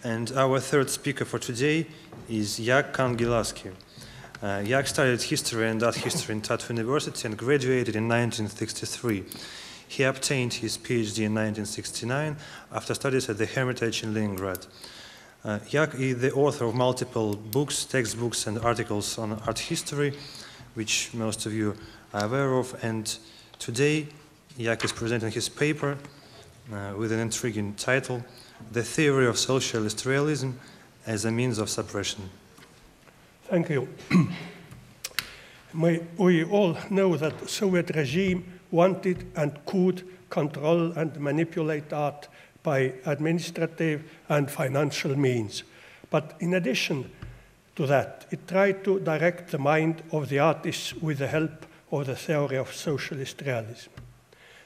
And our third speaker for today is Jaak Kangilaski. Jaak studied history and art history in Tartu University and graduated in 1963. He obtained his PhD in 1969 after studies at the Hermitage in Leningrad. Jaak is the author of multiple books, textbooks, and articles on art history, which most of you are aware of. And today, Jaak is presenting his paper with an intriguing title, The Theory of Socialist Realism as a Means of Suppression. Thank you. We all know that the Soviet regime wanted and could control and manipulate art by administrative and financial means. But in addition to that, it tried to direct the mind of the artists with the help of the theory of socialist realism.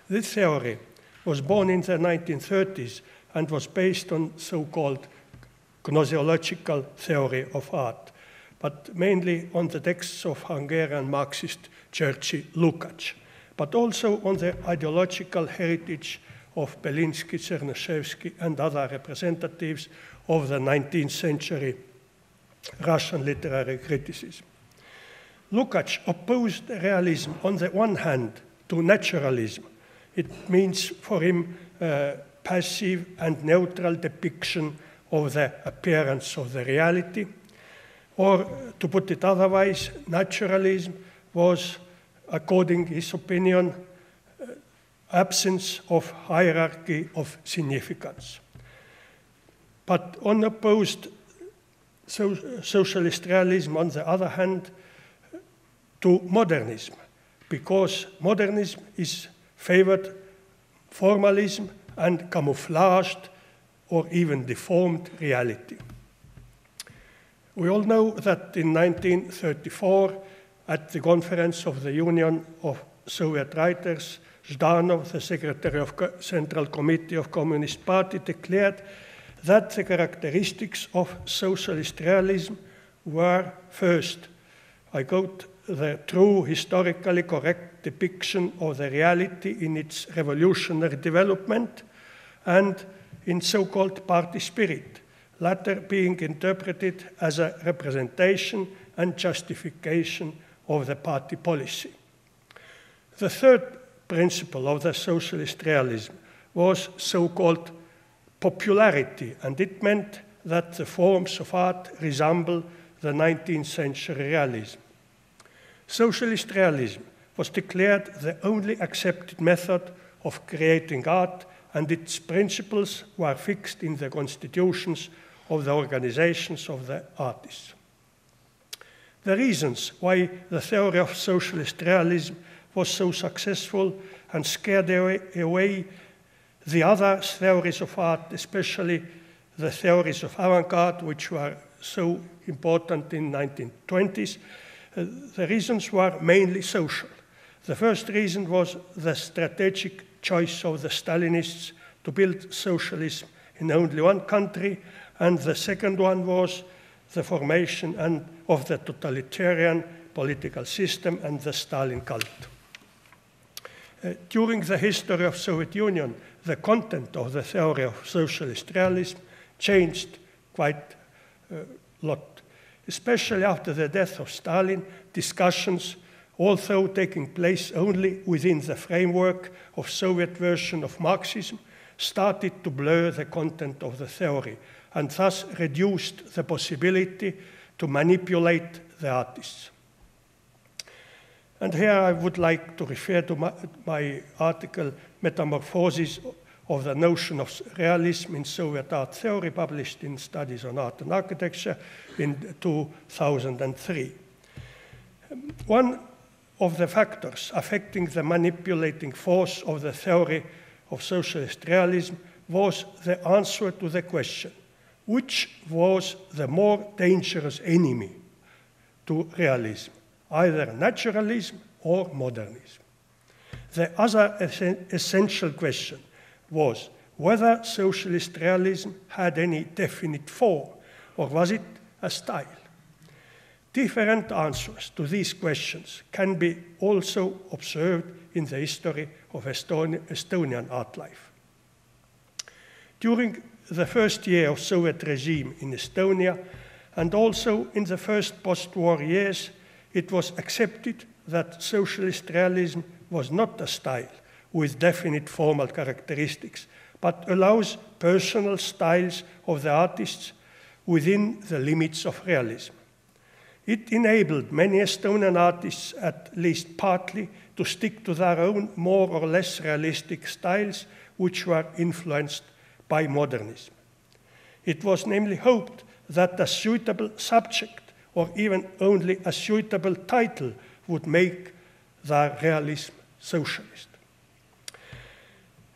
This theory was born in the 1930s and was based on so-called gnoseological theory of art, but mainly on the texts of Hungarian Marxist Jerzy Lukács, but also on the ideological heritage of Belinsky, Chernyshevsky, and other representatives of the 19th century Russian literary criticism. Lukács opposed realism on the one hand to naturalism. It means for him passive and neutral depiction of the appearance of the reality. Or, to put it otherwise, naturalism was, according to his opinion, absence of hierarchy of significance. But unopposed socialist realism, on the other hand, to modernism, because modernism is favored formalism and camouflaged or even deformed reality. We all know that in 1934, at the conference of the Union of Soviet Writers, Zhdanov, the secretary of the Central Committee of Communist Party, declared that the characteristics of socialist realism were, first, I quote, the true historically correct depiction of the reality in its revolutionary development and in so-called party spirit, latter being interpreted as a representation and justification of the party policy. The third principle of the socialist realism was so-called popularity, and it meant that the forms of art resemble the 19th century realism. Socialist realism was declared the only accepted method of creating art, and its principles were fixed in the constitutions of the organizations of the artists. The reasons why the theory of socialist realism was so successful and scared away the other theories of art, especially the theories of avant-garde, which were so important in the 1920s, the reasons were mainly social. The first reason was the strategic choice of the Stalinists to build socialism in only one country, and the second one was the formation of the totalitarian political system and the Stalin cult. During the history of the Soviet Union, the content of the theory of socialist realism changed quite a lot. Especially after the death of Stalin, discussions, although taking place only within the framework of Soviet version of Marxism, started to blur the content of the theory and thus reduced the possibility to manipulate the artists. And here I would like to refer to my article, Metamorphosis of the Notion of Realism in Soviet Art Theory, published in Studies on Art and Architecture in 2003. One of the factors affecting the manipulating force of the theory of socialist realism was the answer to the question, which was the more dangerous enemy to realism, either naturalism or modernism. The other essential question was whether socialist realism had any definite form, or was it a style? Different answers to these questions can be also observed in the history of Estonian art life. During the first year of Soviet regime in Estonia, and also in the first post-war years, it was accepted that socialist realism was not a style with definite formal characteristics, but allows personal styles of the artists within the limits of realism. It enabled many Estonian artists, at least partly, to stick to their own more or less realistic styles, which were influenced by modernism. It was namely hoped that a suitable subject, or even only a suitable title, would make their realism socialist.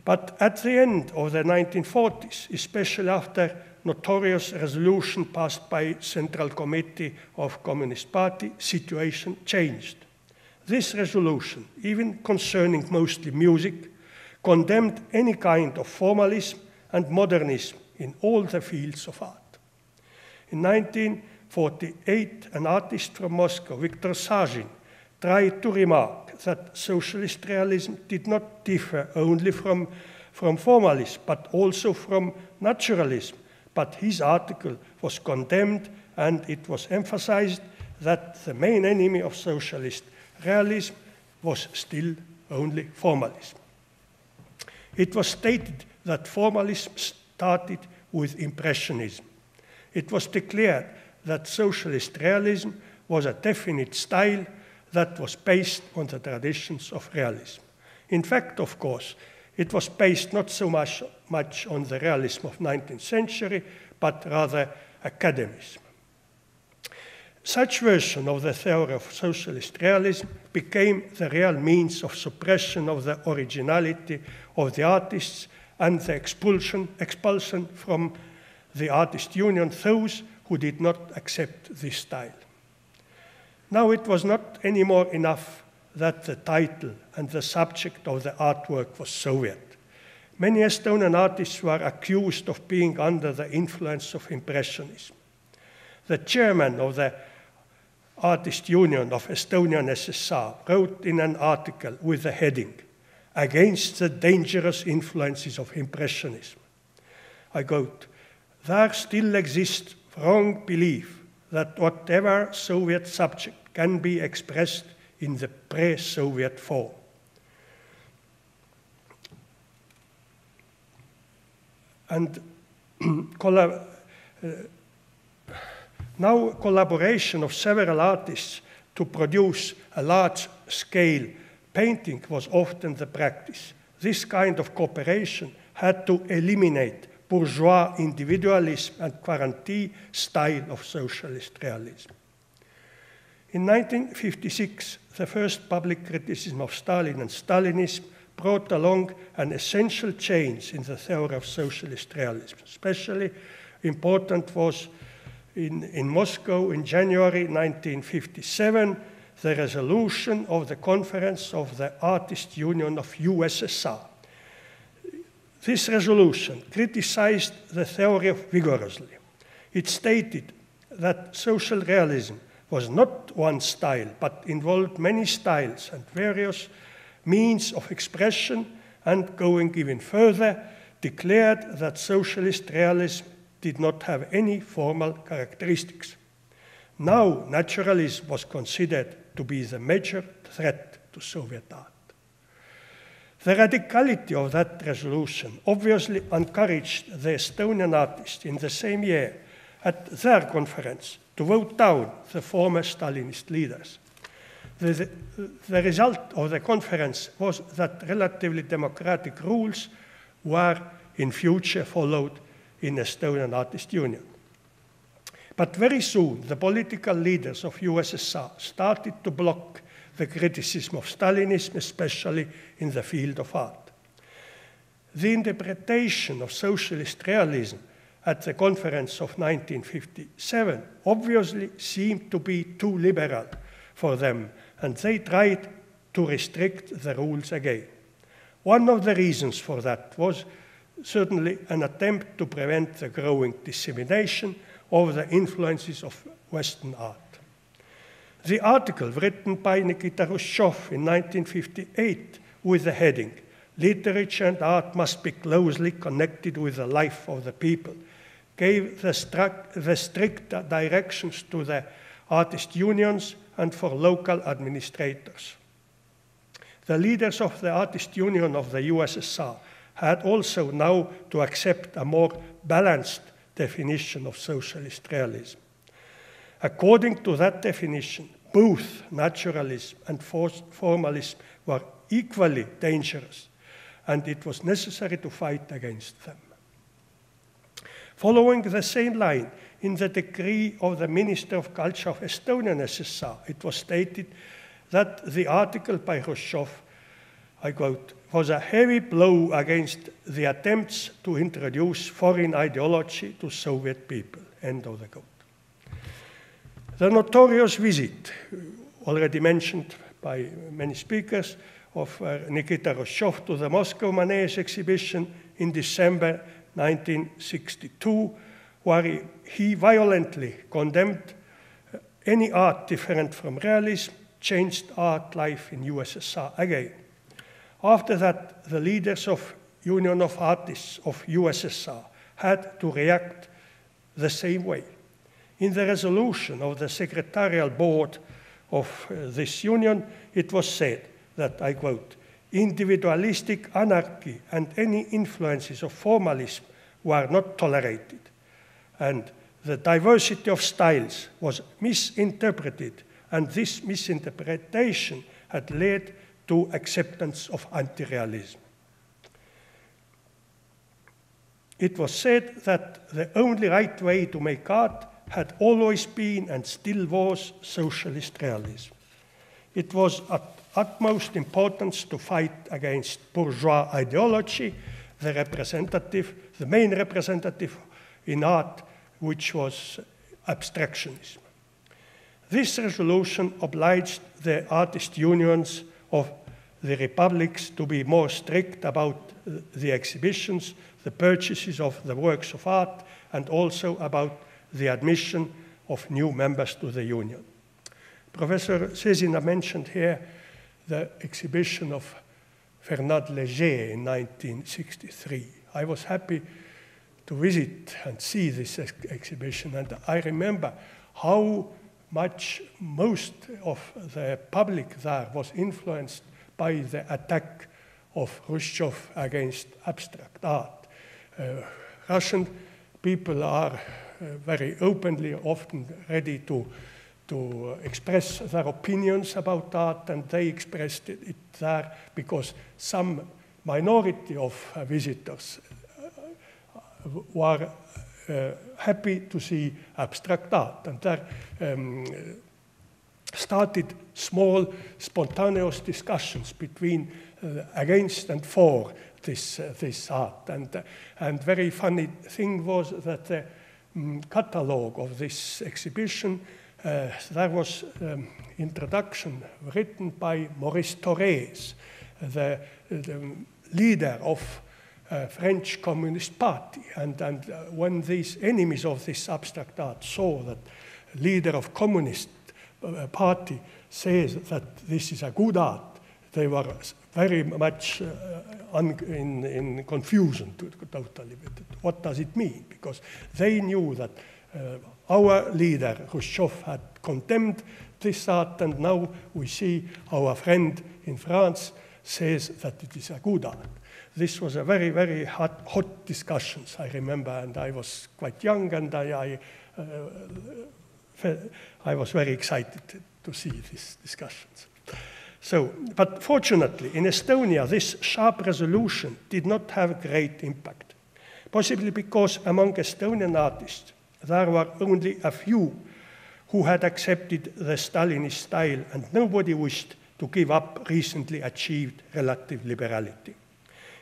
But at the end of the 1940s, especially after notorious resolution passed by Central Committee of Communist Party, situation changed. This resolution, even concerning mostly music, condemned any kind of formalism and modernism in all the fields of art. In 1948, an artist from Moscow, Viktor Sajin, tried to remark that socialist realism did not differ only from formalism, but also from naturalism. But his article was condemned, and it was emphasized that the main enemy of socialist realism was still only formalism. It was stated that formalism started with Impressionism. It was declared that socialist realism was a definite style that was based on the traditions of realism. In fact, of course, it was based not so much on the realism of 19th century, but rather academism. Such version of the theory of socialist realism became the real means of suppression of the originality of the artists and the expulsion from the artist union those who did not accept this style. Now it was not anymore enough that the title and the subject of the artwork was Soviet. Many Estonian artists were accused of being under the influence of Impressionism. The chairman of the Artist Union of Estonian SSR wrote in an article with the heading, "Against the dangerous influences of Impressionism." I quote, "There still exists wrong belief that whatever Soviet subject can be expressed in the pre-Soviet form." And now collaboration of several artists to produce a large-scale painting was often the practice. This kind of cooperation had to eliminate bourgeois individualism and guarantee style of socialist realism. In 1956, the first public criticism of Stalin and Stalinism brought along an essential change in the theory of socialist realism. Especially important was in Moscow in January 1957, the resolution of the Conference of the Artist Union of USSR. This resolution criticized the theory vigorously. It stated that social realism was not one style, but involved many styles and various means of expression, and going even further, declared that socialist realism did not have any formal characteristics. Now, naturalism was considered to be the major threat to Soviet art. The radicality of that resolution obviously encouraged the Estonian artists in the same year at their conference to vote down the former Stalinist leaders. The result of the conference was that relatively democratic rules were in future followed in Estonian Artist Union. But very soon, the political leaders of USSR started to block the criticism of Stalinism, especially in the field of art. The interpretation of socialist realism at the conference of 1957 obviously seemed to be too liberal for them, and they tried to restrict the rules again. One of the reasons for that was certainly an attempt to prevent the growing dissemination of the influences of Western art. The article written by Nikita Khrushchev in 1958 with the heading, literature and art must be closely connected with the life of the people, gave the strict directions to the artist unions and for local administrators. The leaders of the Artist Union of the USSR had also now to accept a more balanced definition of socialist realism. According to that definition, both naturalism and formalism were equally dangerous, and it was necessary to fight against them. Following the same line, in the decree of the Minister of Culture of Estonian SSR, it was stated that the article by Khrushchev, I quote, was a heavy blow against the attempts to introduce foreign ideology to Soviet people, end of the quote. The notorious visit, already mentioned by many speakers, of Nikita Khrushchev to the Moscow Manege exhibition in December 1962, where he violently condemned any art different from realism, changed art life in USSR again. After that, the leaders of Union of Artists of USSR had to react the same way. In the resolution of the secretarial board of this union, it was said that, I quote, individualistic anarchy and any influences of formalism were not tolerated, and the diversity of styles was misinterpreted, and this misinterpretation had led to acceptance of anti-realism. It was said that the only right way to make art had always been and still was socialist realism. It was of utmost importance to fight against bourgeois ideology, the main representative in art, which was abstractionism. This resolution obliged the artist unions of the republics to be more strict about the exhibitions, the purchases of the works of art, and also about the admission of new members to the union. Professor Sesina mentioned here the exhibition of Fernand Léger in 1963. I was happy to visit and see this exhibition, and I remember how much most of the public there was influenced by the attack of Khrushchev against abstract art. Russian people are very openly, often ready to express their opinions about art, and they expressed it there because some minority of visitors were happy to see abstract art, and there started small spontaneous discussions between against and for this art. And very funny thing was that the catalogue of this exhibition, there was introduction written by Maurice Thorez, the leader of French Communist Party. And when these enemies of this abstract art saw that leader of Communist Party says that this is a good art, they were very much in confusion totally. What does it mean? Because they knew that our leader, Khrushchev, had condemned this art, and now we see our friend in France says that it is a good art. This was a very, very hot discussions, I remember, and I was quite young, and I was very excited to see these discussions. So, but fortunately, in Estonia, this sharp resolution did not have great impact, possibly because among Estonian artists, there were only a few who had accepted the Stalinist style, and nobody wished to give up recently achieved relative liberality.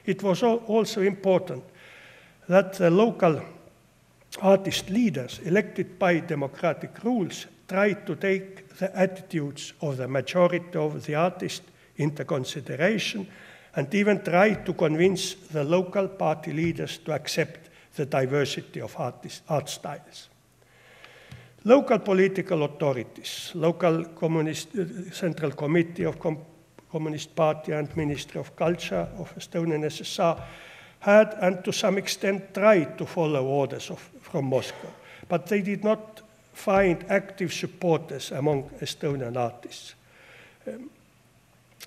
It was also important that the local artist leaders elected by democratic rules tried to take the attitudes of the majority of the artists into consideration, and even tried to convince the local party leaders to accept the diversity of art styles. Local political authorities, local Communist Central Committee of Communist Party and Ministry of Culture of Estonian SSR, had and to some extent tried to follow orders from Moscow, but they did not find active supporters among Estonian artists.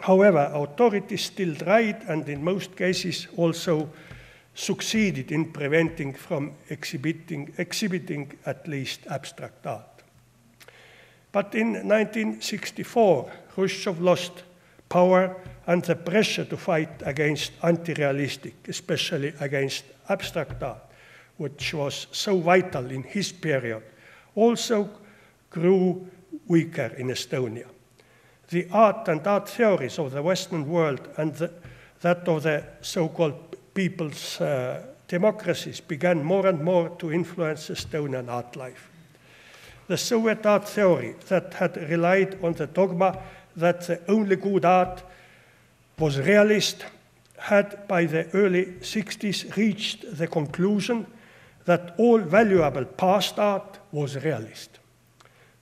However, authorities still tried and in most cases also succeeded in preventing from exhibiting at least abstract art. But in 1964, Khrushchev lost power and the pressure to fight against anti-realistic, especially against abstract art, which was so vital in his period, also grew weaker in Estonia. The art and art theories of the Western world and that of the so-called people's democracies began more and more to influence Estonian art life. The Soviet art theory that had relied on the dogma that the only good art was realist had by the early 60s reached the conclusion that all valuable past art was realist.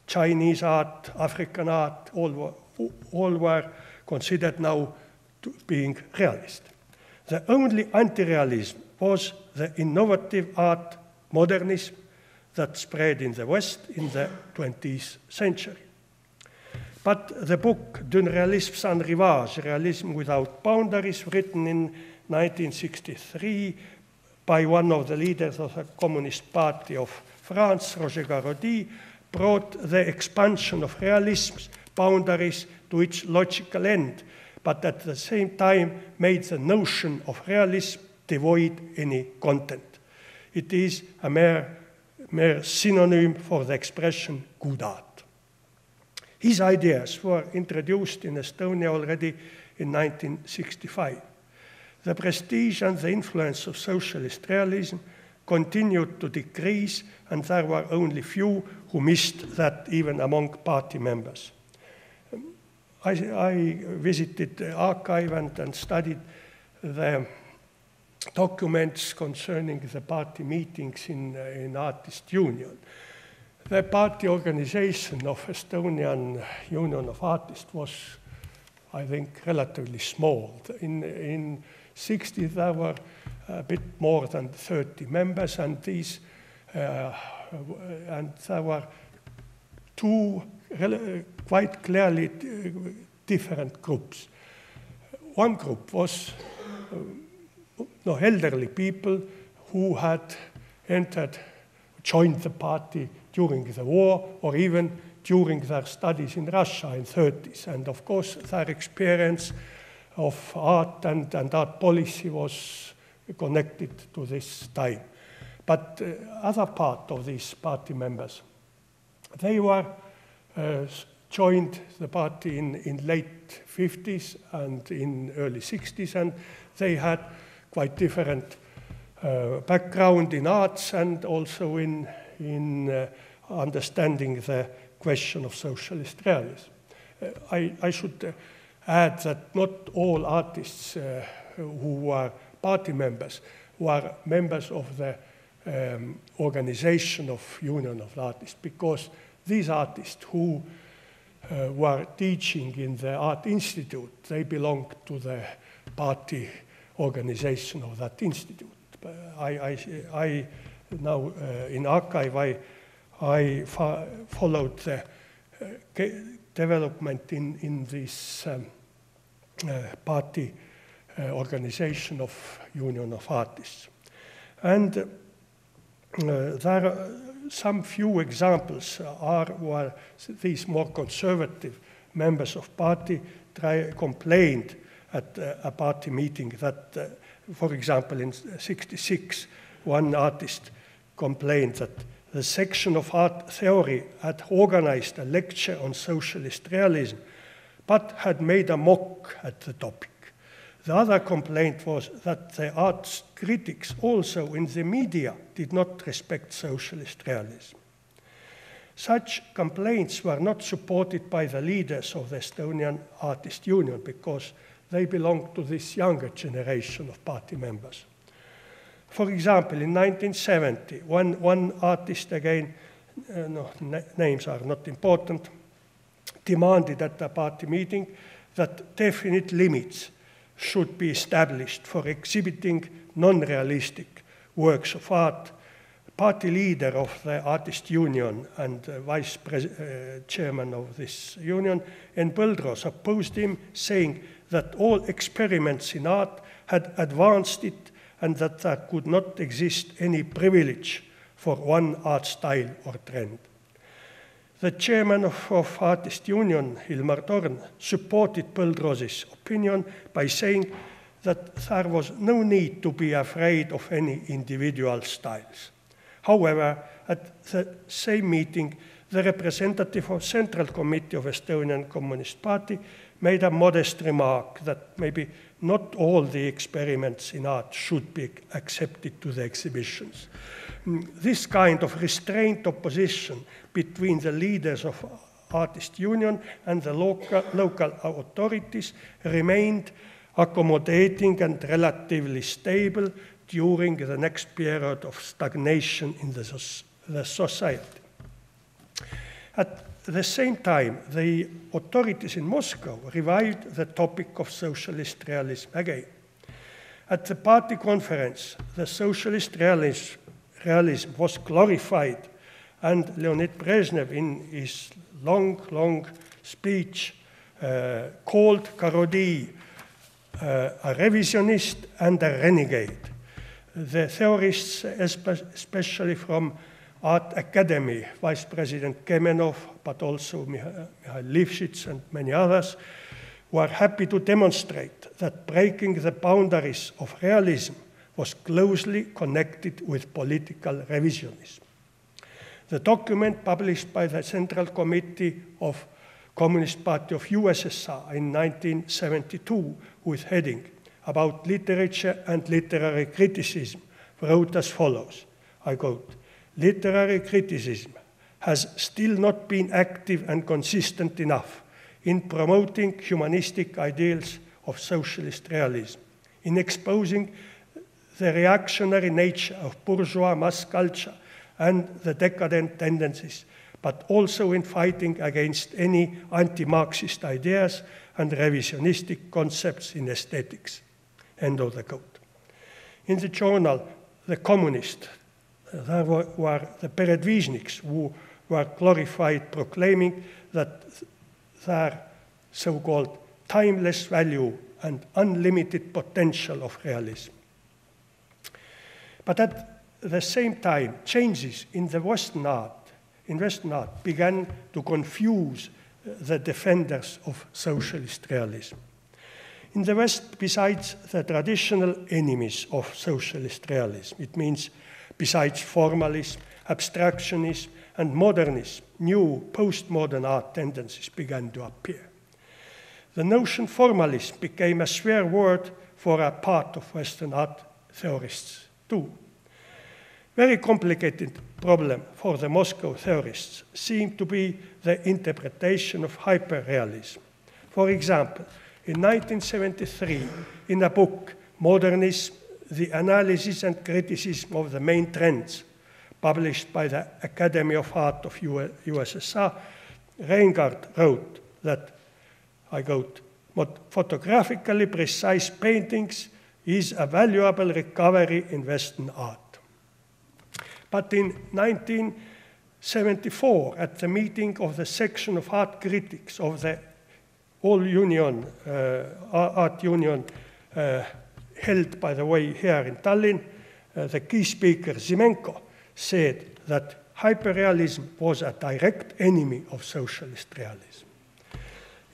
Chinese art, African art, all were considered now to being realist. The only anti-realism was the innovative art modernism that spread in the West in the 20th century. But the book D'un réalisme sans rivage, Realism Without Boundaries, written in 1963 by one of the leaders of the Communist Party of France, Roger Garaudy, brought the expansion of realism's boundaries to its logical end, but at the same time made the notion of realism devoid any content. It is a mere synonym for the expression good art. His ideas were introduced in Estonia already in 1965. The prestige and the influence of socialist realism continued to decrease, and there were only few who missed that even among party members. I visited the archive and studied the documents concerning the party meetings in Artist Union. The party organization of Estonian Union of Artists was, I think, relatively small. In 60 there were a bit more than 30 members, and there were two quite clearly different groups. One group was elderly people who had joined the party during the war or even during their studies in Russia in 30s. And of course, their experience of art and art policy was connected to this time. But other part of these party members, they were joined the party in late 50s and in early 60s, and they had quite different background in arts and also in understanding the question of socialist realism. I should add that not all artists who were party members were members of the organization of Union of Artists, because these artists who were teaching in the Art Institute, they belonged to the party organization of that institute. I now in archive I followed the development in this party organization of Union of Artists. And there are some few examples where these more conservative members of party complained at a party meeting that, for example, in 66, one artist complained that the section of art theory had organized a lecture on socialist realism, but had made a mock at the topic. The other complaint was that the arts critics also in the media did not respect socialist realism. Such complaints were not supported by the leaders of the Estonian Artist Union because they belonged to this younger generation of party members. For example, in 1970, one artist, again, names are not important, demanded at a party meeting that definite limits should be established for exhibiting non-realistic works of art. Party leader of the Artist Union and vice chairman of this union, N. Põldros, opposed him, saying that all experiments in art had advanced it and that there could not exist any privilege for one art style or trend. The chairman of Artist Union, Ilmar Torn, supported Põldros's opinion by saying that there was no need to be afraid of any individual styles. However, at the same meeting, the representative of Central Committee of Estonian Communist Party made a modest remark that maybe not all the experiments in art should be accepted to the exhibitions. This kind of restrained opposition between the leaders of Artist Union and the local authorities remained accommodating and relatively stable during the next period of stagnation in the society. At the same time, the authorities in Moscow revived the topic of socialist realism again. At the party conference, the socialist realism was glorified, and Leonid Brezhnev, in his long speech, called Karody a revisionist and a renegade. The theorists, especially from Art Academy, Vice President Kemenov, but also Mikhail Lifshitz and many others, were happy to demonstrate that breaking the boundaries of realism was closely connected with political revisionism. The document published by the Central Committee of Communist Party of USSR in 1972 with heading about literature and literary criticism wrote as follows, I quote, "Literary criticism has still not been active and consistent enough in promoting humanistic ideals of socialist realism, in exposing the reactionary nature of bourgeois mass culture and the decadent tendencies, but also in fighting against any anti-Marxist ideas and revisionistic concepts in aesthetics." End of the quote. In the journal, The Communist, there were the Peredvizhniks who were glorified, proclaiming that their so-called timeless value and unlimited potential of realism. But at the same time, changes in the Western art began to confuse the defenders of socialist realism. In the West, besides the traditional enemies of socialist realism, it means besides formalism, abstractionism, and modernism, new postmodern art tendencies began to appear. The notion formalism became a swear word for a part of Western art theorists too. Very complicated problem for the Moscow theorists seemed to be the interpretation of hyperrealism. For example, in 1973, in a book, Modernism, the Analysis and Criticism of the Main Trends, published by the Academy of Art of USSR, Reingard wrote that, I quote, "Photographically precise paintings is a valuable recovery in Western art." But in 1974, at the meeting of the section of art critics of the Art Union, held, by the way, here in Tallinn, the key speaker, Zimenko, said that hyperrealism was a direct enemy of socialist realism.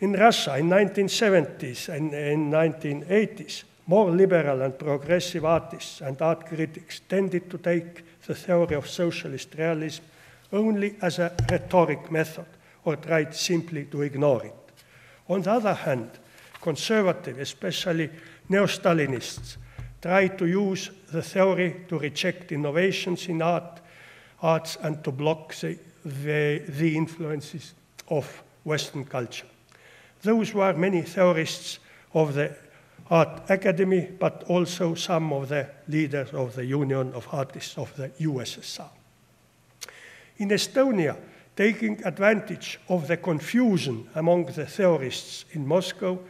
In Russia, in 1970s and in 1980s, more liberal and progressive artists and art critics tended to take the theory of socialist realism only as a rhetoric method or tried simply to ignore it. On the other hand, conservative, especially neo-Stalinists, tried to use the theory to reject innovations in arts and to block the influences of Western culture. Those were many theorists of the Art Academy, but also some of the leaders of the Union of Artists of the USSR. In Estonia, Taking advantage of the confusion among the theorists in Moscow,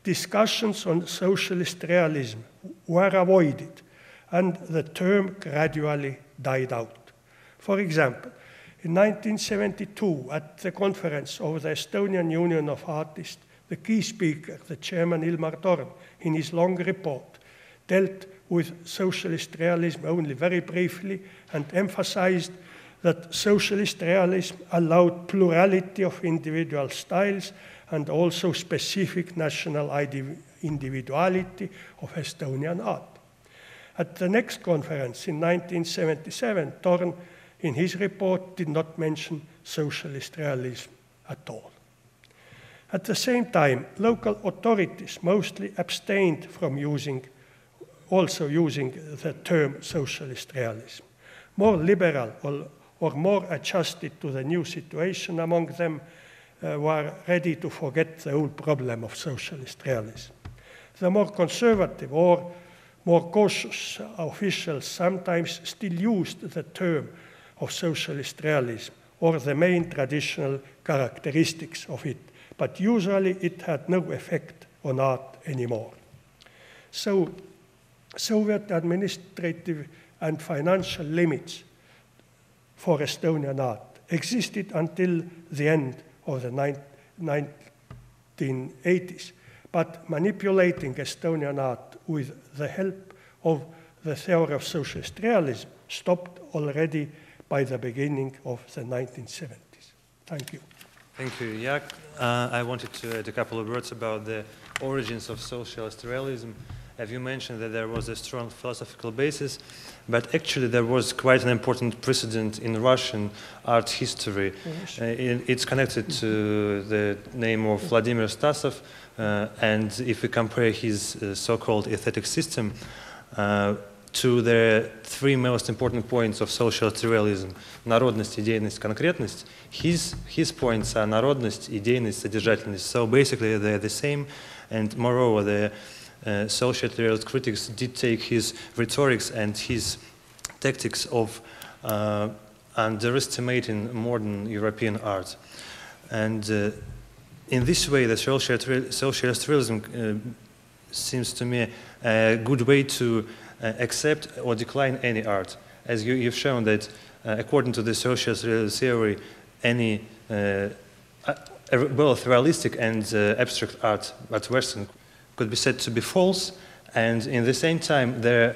discussions on socialist realism were avoided, and the term gradually died out. For example, in 1972, at the conference of the Estonian Union of Artists, the key speaker, the chairman Ilmar Torm, in his long report, dealt with socialist realism only very briefly and emphasized that socialist realism allowed plurality of individual styles and also specific national individuality of Estonian art. At the next conference in 1977, Torm, in his report, did not mention socialist realism at all. At the same time, local authorities mostly abstained from using the term socialist realism. More liberal or more adjusted to the new situation among them were ready to forget the old problem of socialist realism. The more conservative or more cautious officials sometimes still used the term of socialist realism or the main traditional characteristics of it, but usually it had no effect on art anymore. So, Soviet administrative and financial limits for Estonian art existed until the end of the 1980s, but manipulating Estonian art with the help of the theory of socialist realism stopped already by the beginning of the 1970s. Thank you. Thank you, Jaak. I wanted to add a couple of words about the origins of socialist realism. As you mentioned that there was a strong philosophical basis, but actually there was quite an important precedent in Russian art history. It's connected to the name of Vladimir Stasov, and if we compare his so-called aesthetic system to the three most important points of socialist realism – народность, идейность, конкретность. His points are народность, идейность, содержательность. So basically they're the same, and moreover the socialist realist critics did take his rhetorics and his tactics of underestimating modern European art. And in this way, the socialist realism seems to me a good way to accept or decline any art. As you've shown that according to the socialist realist theory, any both realistic and abstract art, but Western, could be said to be false, and in the same time, the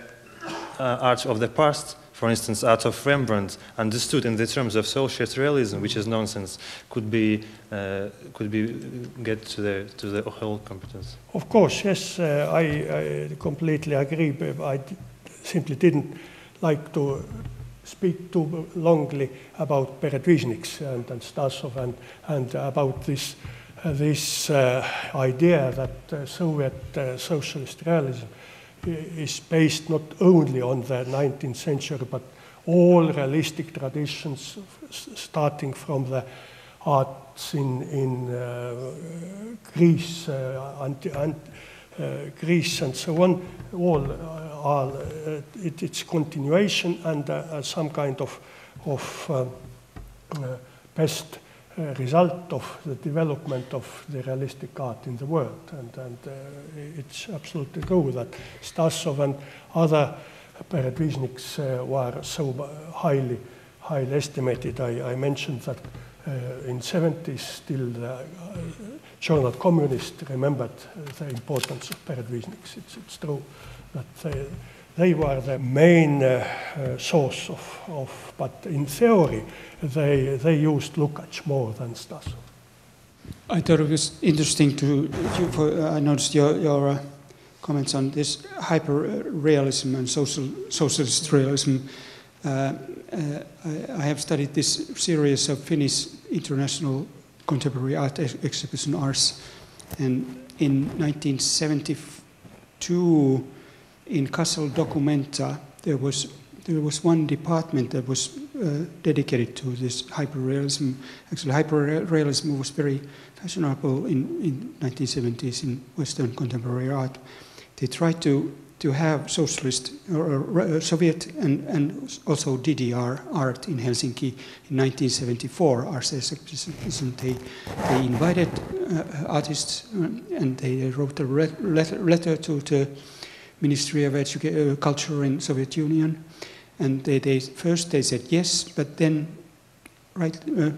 art of the past, for instance, art of Rembrandt, understood in the terms of socialist realism, which is nonsense, could be get to the whole competence. Of course, yes, I completely agree. But I simply didn't like to speak too longly about Peredvizhniks and Stasov and about this idea that Soviet socialist realism is based not only on the 19th century, but all realistic traditions, starting from the arts in Greece, Greece and so on, all are its continuation and some kind of best result of the development of the realistic art in the world. And it's absolutely true that Stasov and other Peredvizhniks were so highly estimated. I mentioned that in 70s still the journal Communist remembered the importance of Peredvizhniks. It's true that they were the main source of, but in theory they used Lukács more than Stasov. I thought it was interesting I noticed your comments on this hyper-realism and socialist realism. I have studied this series of Finnish international contemporary art exhibition arts, and in 1972 in Kassel Documenta there was one department that was dedicated to this hyperrealism. Actually, hyperrealism was very fashionable in 1970s in Western contemporary art. They tried to to have socialist or Soviet and also DDR art in Helsinki in 1974. They invited artists and they wrote a letter to the Ministry of Culture in Soviet Union, and they said yes, but then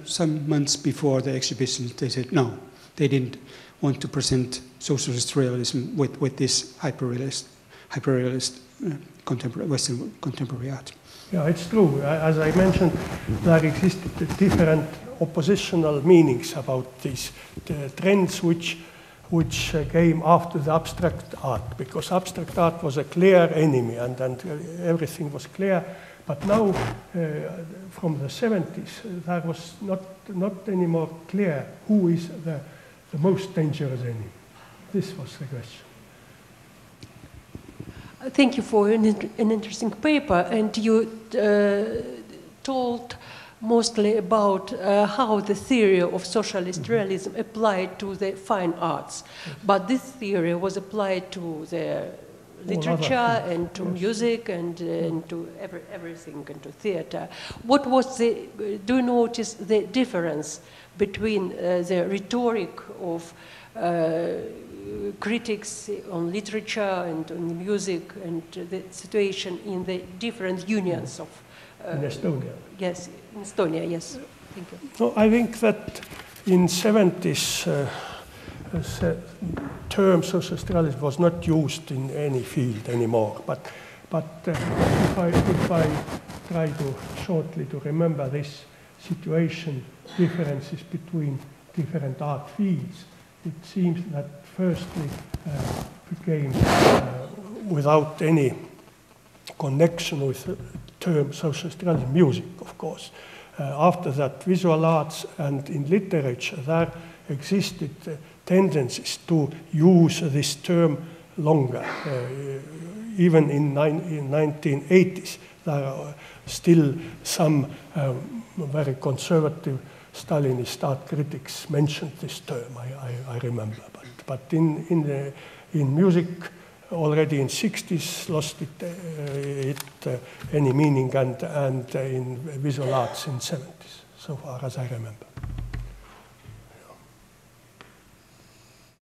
some months before the exhibition they said no. They didn't want to present socialist realism with this hyperrealist Western contemporary art. Yeah, it's true. As I mentioned, there existed different oppositional meanings about these trends which came after the abstract art, because abstract art was a clear enemy and everything was clear. But now, from the 70s, there was not anymore clear who is the most dangerous enemy. This was the question. Thank you for an interesting paper, and you told mostly about how the theory of socialist realism applied to the fine arts, but this theory was applied to the literature and to music and to everything, and to theater. What was do you notice the difference between the rhetoric of critics on literature and on music and the situation in the different unions of in Estonia? Yes, in Estonia, yes. Thank you. No, I think that in 70s the term socialist realism was not used in any field anymore. But if I try to shortly to remember this situation, differences between different art fields, it seems that firstly became without any connection with the term socialist realism, music, of course. After that, visual arts and in literature, there existed tendencies to use this term longer. Even in 1980s, there are still some very conservative Stalinist art critics mentioned this term, I remember. But in music, already in 60s, lost it any meaning, and in visual arts in 70s, so far as I remember.